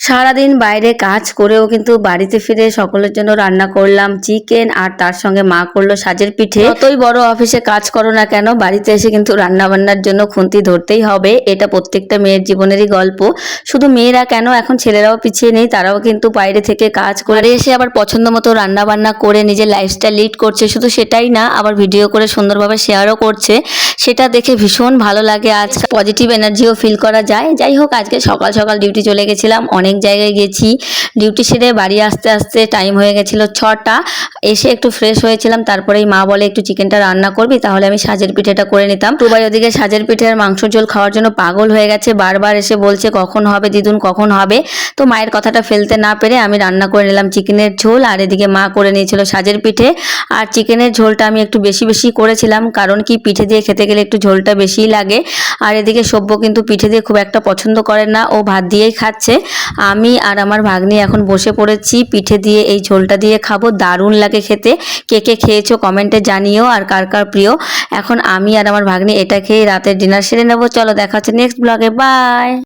সারাদিন বাইরে কাজ করেও কিন্তু বাড়িতে ফিরে সকলের জন্য রান্না করলাম চিকেন, আর তার সঙ্গে মা করলো সাজের পিঠে। যতই বড় অফিসে কাজ করো না কেন, বাড়িতে এসে কিন্তু রান্না বান্নার জন্য খুন্তি ধরতেই হবে। এটা প্রত্যেকটা মেয়ের জীবনেরই গল্প। শুধু মেয়েরা কেন, এখন ছেলেরাও পিছিয়ে নেই, তারাও কিন্তু বাইরে থেকে কাজ করে এসে আবার পছন্দ মতো রান্না বান্না করে নিজের লাইফস্টাইল লিড করছে। শুধু সেটাই না, আবার ভিডিও করে সুন্দরভাবে শেয়ারও করছে। সেটা দেখে ভীষণ ভালো লাগে। আজ পজিটিভ এনার্জিও ফিল করা যায়। যাই হোক, আজকে সকাল সকাল ডিউটি চলে গেছিলাম, অনেক জায়গায় গেছি। ডিউটি সেরে বাড়ি আসতে আসতে টাইম হয়ে গেছিলো 6টা। এসে একটু ফ্রেশ হয়েছিলাম, তারপরেই মা বলে একটু চিকেনটা রান্না করবি, তাহলে আমি সাজের পিঠেটা করে নিতাম। টুবাই ওদিকে সাজের পিঠে আর মাংস ঝোল খাওয়ার জন্য পাগল হয়ে গেছে, বারবার এসে বলছে কখন হবে দিদুন, কখন হবে। তো মায়ের কথাটা ফেলতে না পেরে আমি রান্না করে নিলাম চিকেনের ঝোল, আর এদিকে মা করে নিয়েছিল সাজের পিঠে। আর চিকেনের ঝোলটা আমি একটু বেশি বেশি করেছিলাম, কারণ কি পিঠে দিয়ে খেতে গেলে একটু ঝোলটা বেশিই লাগে। আর এদিকে সব্য কিন্তু পিঠে দিয়ে খুব একটা পছন্দ করে না, ও ভাত দিয়েই খাচ্ছে। আমি আর আমার ভাগ্নি এখন বসে পড়েছি, পিঠে দিয়ে এই ঝোলটা দিয়ে খাবো। দারুণ লাগে খেতে। কে কে খেয়েছো কমেন্টে জানিও, আর কার কার প্রিয়। এখন আমি আর আমার ভাগ্নি এটা খেয়ে রাতের ডিনার সেরে নেবো। চলো, দেখা হচ্ছে নেক্সট ব্লগে। বাই।